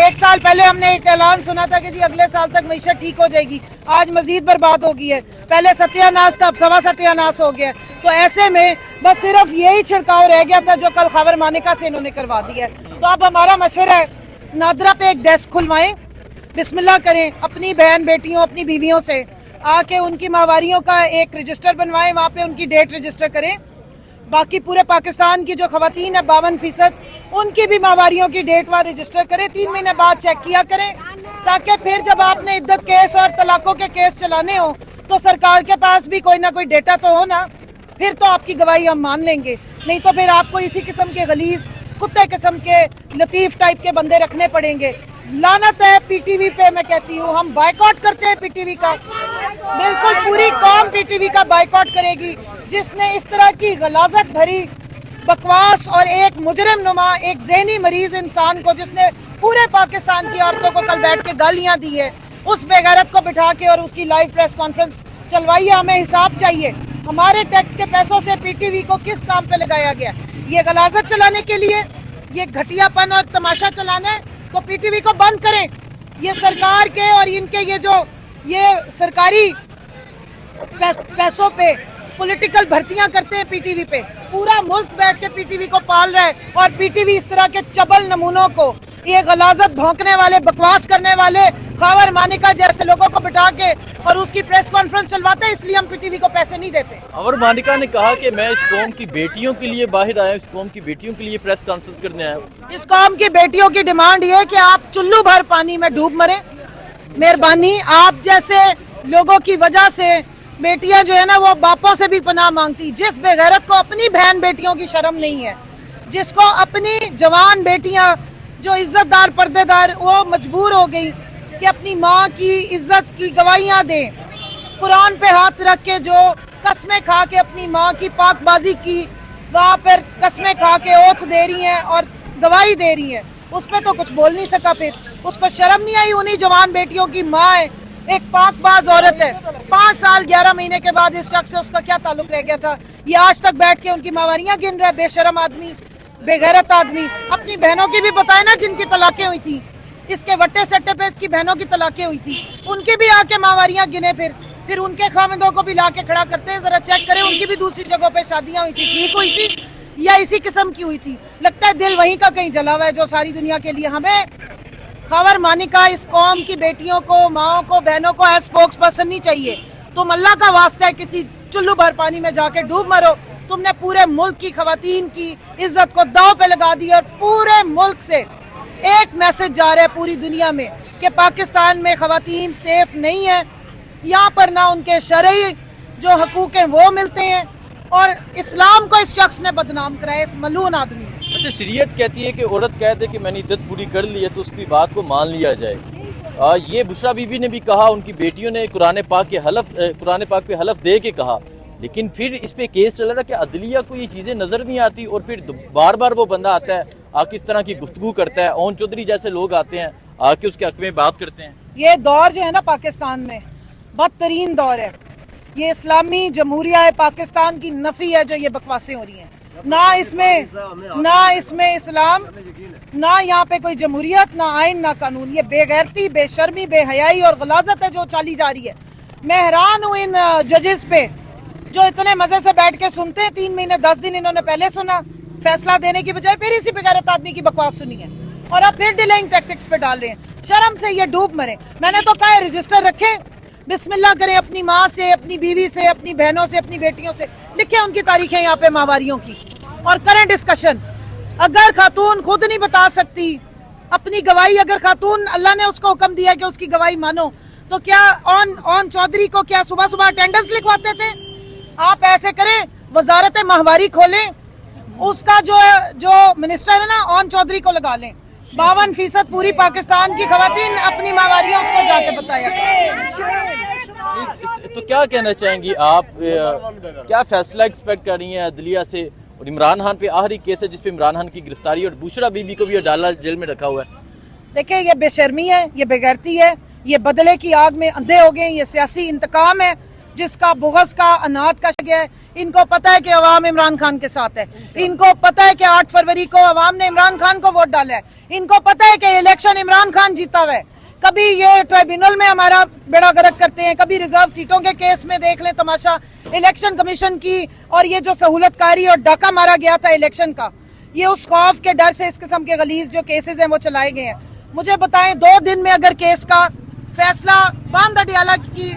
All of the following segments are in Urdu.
1 سال پہلے ہم نے ایک اعلان سنا تھا کہ جی اگلے سال تک معیشت ٹھیک ہو جائے گی. آج مزید برباد ہو گئی ہے. پہلے ستیہ ناس تھا، اب سوا ستیہ ناس ہو گیا. تو ایسے میں بس صرف یہی چھڑکاؤ رہ گیا تھا جو کل خاور مانیکا سے انہوں نے کروا دیا ہے. تو اب ہمارا مشورہ ہے نادرا پہ ایک ڈیسک کھلوائیں، بسم اللہ کریں، اپنی بہن بیٹیوں اپنی بیویوں سے آ کے ان کی ماہواریوں کا ایک رجسٹر بنوائیں، وہاں پہ ان کی ڈیٹ رجسٹر کریں. باقی پورے پاکستان کی جو خواتین ہیں 52%، ان کی بھی ماہواریوں کی ڈیٹ وہاں رجسٹر کریں. 3 مہینے بعد چیک کیا کریں تاکہ پھر جب آپ نے عدت کیس اور طلاقوں کے کیس چلانے ہوں تو سرکار کے پاس بھی کوئی نہ کوئی ڈیٹا تو ہو نا. پھر تو آپ کی گواہی ہم مان لیں گے، نہیں تو پھر آپ کو اسی قسم کے غلیظ کتے قسم کے لطیف ٹائپ کے بندے رکھنے پڑیں گے. لعنت ہے پی ٹی وی پہ، میں کہتی ہوں ہم بائیکاٹ کرتے ہیں پی ٹی وی کا. بالکل پوری قوم پی ٹی وی کا بائیکاٹ کرے گی جس نے اس طرح کی غلاظت بھری بکواس اور ایک مجرم نما ایک ذہنی مریض انسان کو جس نے پورے پاکستان کی عورتوں کو کل بیٹھ کے گالیاں دی ہے، اس بے غیرت کو بٹھا کے اور اس کی لائیو پریس کانفرنس چلوائی ہے. ہمیں حساب چاہیے ہمارے ٹیکس کے پیسوں سے پی ٹی وی کو کس کام پہ لگایا گیا. یہ غلاظت چلانے کے لیے، یہ گھٹیا پن اور تماشا چلانا ہے تو پی ٹی وی کو بند کریں. یہ سرکار کے اور ان کے یہ سرکاری پیسوں پہ پولیٹیکل بھرتیاں کرتے ہیں. پی ٹی وی پہ پورا ملک بیٹھ کے پی ٹی وی کو پال رہا ہے اور پی ٹی وی اس طرح کے چبل نمونوں کو، یہ غلاظت بھونکنے والے بکواس کرنے والے خاور مانیکا جیسے لوگوں کو بٹھا کے اور اس کی پریس کانفرنس چلواتے ہیں. اس لیے ہم پی ٹی وی کو پیسے نہیں دیتے. خاور مانیکا نے کہا کہ میں اس قوم کی بیٹیوں کے لیے باہر آیا ہوں، اس قوم کی بیٹیوں کے لیے پریس کانفرنس کرنے آیا ہوں. اس قوم کی بیٹیوں کی ڈیمانڈ یہ ہے کہ آپ چلو بھر پانی میں ڈوب مریں. مہربانی، آپ جیسے لوگوں کی وجہ سے بیٹیاں جو ہے نا وہ باپوں سے بھی پناہ مانگتی. جس بے غیرت کو اپنی بہن بیٹیوں کی شرم نہیں ہے، جس کو اپنی جوان بیٹیاں جو عزت دار پردے دار وہ مجبور ہو گئی کہ اپنی ماں کی عزت کی گواہیاں دیں، قرآن پہ ہاتھ رکھ کے جو قسمیں کھا کے اپنی ماں کی پاک بازی کی، وہاں پر قسمیں کھا کے اوتھ دے رہی ہیں اور گواہی دے رہی ہیں، اس پہ تو کچھ بول نہیں سکا. پھر اس کو شرم نہیں آئی؟ انہی جوان بیٹیوں کی ماں ہے، ایک پاک باز عورت ہے. 5 سال 11 مہینے کے بعد اس شخص سے اس کا کیا تعلق رہ گیا تھا؟ یہ آج تک بیٹھ کے ان کی ماہواریاں گن رہا ہے. بے شرم آدمی، بے غیرت آدمی. اپنی بہنوں کی بھی بتائے نا جن کی طلاقیں ہوئی تھی، اس کے وٹے سٹے پہ اس کی بہنوں کی طلاقیں ہوئی تھی، ان کی بھی آ کے ماہواریاں گنے. پھر ان کے خامندوں کو بھی لا کے کھڑا کرتے ہیں. ذرا چیک کریں ان کی بھی دوسری جگہوں پہ شادیاں ہوئی تھی، ٹھیک ہوئی تھی یا اسی قسم کی ہوئی تھی؟ لگتا ہے دل وہیں کا کہیں جلا ہوا ہے جو ساری دنیا کے لیے. ہمیں خاور مانیکا اس قوم کی بیٹیوں کو، ماؤں کو، بہنوں کو ایز اسپوکس پرسن نہیں چاہیے. تم اللہ کا واسطہ ہے کسی چلو بھر پانی میں جا کے ڈوب مرو. تم نے پورے ملک کی خواتین کی عزت کو داؤ پہ لگا دی اور پورے ملک سے ایک میسج جا رہا ہے پوری دنیا میں کہ پاکستان میں خواتین سیف نہیں ہیں. یہاں پر نہ ان کے شرعی جو حقوق ہیں وہ ملتے ہیں اور اسلام کو اس شخص نے بدنام کرایا، اس ملعون آدمی. اچھا، شریعت کہتی ہے کہ عورت کہہ دے کہ میں نے عدت پوری کر لی ہے تو اس کی بات کو مان لیا جائے. یہ بشرا بی بی نے بھی کہا، ان کی بیٹیوں نے قرآن پاک پہ حلف دے کے کہا، لیکن پھر اس پہ کیس چل رہا کہ عدلیہ کو یہ چیزیں نظر نہیں آتی اور پھر بار بار وہ بندہ آتا ہے آ کے اس طرح کی گفتگو کرتا ہے. اون چودھری جیسے لوگ آتے ہیں آ کے اس کے حق میں بات کرتے ہیں. یہ دور جو ہے نا پاکستان میں بدترین دور ہے. یہ اسلامی جمہوریہ پاکستان کی نفی ہے جو یہ بکواسیں ہو رہی ہیں. نہ اس میں اسلام، نہ یہاں پہ کوئی جمہوریت، نہ آئین، نہ قانون. یہ بے غیرتی، بے شرمی، بے حیائی اور غلاظت ہے جو چالی جا رہی ہے. میں حیران ہوں ان ججز پہ جو اتنے مزے سے بیٹھ کے سنتے ہیں. 3 مہینے 10 دن انہوں نے پہلے سنا فیصلہ دینے کی بجائے، پھر اسی بے غیرت آدمی کی بکواس سنی ہے اور اب پھر ڈیلنگ ٹیکٹکس پہ ڈال رہے ہیں. شرم سے یہ ڈوب مرے. میں نے تو کہا ہے رجسٹر رکھیں، بسم اللہ کریں، اپنی ماں سے، اپنی بیوی سے، اپنی بہنوں سے، اپنی بیٹیوں سے لکھیں ان کی تاریخیں یہاں پہ ماہواریوں کی اور کریں ڈسکشن. اگر خاتون خود نہیں بتا سکتی اپنی گواہی، اگر خاتون اللہ نے اس کو حکم دیا کہ اس کی گواہی مانو، تو کیا اون چودھری کو کیا صبح صبح اٹینڈنس لکھواتے تھے؟ آپ ایسے کریں، وزارت ماہواری کھولیں، اس کا جو منسٹر ہے نا اون چودھری کو لگا لیں. 52% پوری پاکستان کی خواتین اپنی ماہواریاں اس کو جا کے بتایا تو کیا کہنا چاہیں گی آپ؟ کیا فیصلہ ایکسپیکٹ کر رہی ہیں عدلیہ سے؟ اور عمران خان پہ آخری کیس ہے جس پہ عمران خان کی گرفتاری اور بشرا بی بی کو بھی ڈالا جیل میں رکھا ہوا ہے. دیکھیں یہ بے شرمی ہے، یہ بے غیرتی ہے، یہ بدلے کی آگ میں اندھے ہو گئے، یہ سیاسی انتقام ہے. جس کا بغض کا انات کا گیا ہے. ان کو پتا ہے کہ عوام عمران خان کے ساتھ ہے. ان کو پتا ہے کہ 8 فروری کو عوام نے عمران خان کو ووٹ ڈالا ہے. ان کو پتا ہے کہ الیکشن عمران خان جیتا ہوا ہے. کبھی یہ ٹرائبیونل میں ہمارا بیڑا گرک کرتے ہیں, کبھی ریزرو سیٹوں کے کیس میں دیکھ لیں تماشا الیکشن کمیشن کی, اور یہ جو سہولت کاری اور ڈاکہ مارا گیا تھا الیکشن کا, یہ اس خوف کے ڈر سے اس قسم کے غلیظ جو کیسز ہیں وہ چلائے گئے ہیں. مجھے بتائیں 2 دن میں اگر کیس کا فیصلہ باندھ اڈیالہ کی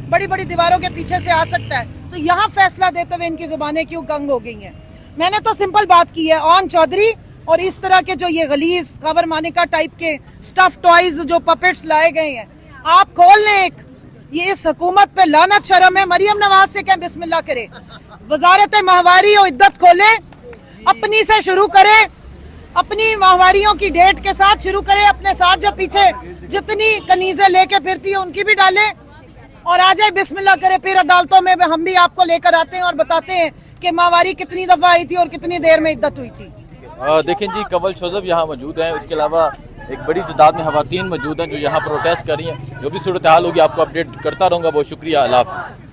بڑی بڑی دیواروں کے پیچھے سے آ سکتا ہے, تو یہاں فیصلہ دیتے ہوئے ان کی زبانیں کیوں گنگ ہو گئی ہیں؟ میں نے تو سمپل بات کی ہے, آن چودھری اور اس طرح کے جو یہ غلیظ خاور مانیکا ٹائپ کے سٹف ٹوائز جو پپٹس لائے گئے ہیں, آپ کھول لیں ایک, یہ اس حکومت پہ لعنت شرم ہے. مریم نواز سے کہیں بسم اللہ کرے, وزارت ماہواری اور عدت کھولے, اپنی سے شروع کرے, اپنی ماہواریوں کی ڈیٹ کے ساتھ شروع کرے, اپنے ساتھ جو پیچھے جتنی کنیزیں لے کے پھرتی ہیں ان کی بھی ڈالے, اور آ جائے بسم اللہ کرے. پھر عدالتوں میں ہم بھی آپ کو لے کر آتے ہیں اور بتاتے ہیں کہ ماہواری کتنی دفعہ آئی تھی اور کتنی دیر میں عدت ہوئی تھی. دیکھیں جی, کنول شوذب یہاں موجود ہیں, اس کے علاوہ ایک بڑی تعداد میں خواتین موجود ہیں جو یہاں پروٹیسٹ کر رہی ہیں. جو بھی صورتحال ہوگی آپ کو اپڈیٹ کرتا رہوں گا. بہت شکریہ, اللہ حافظ.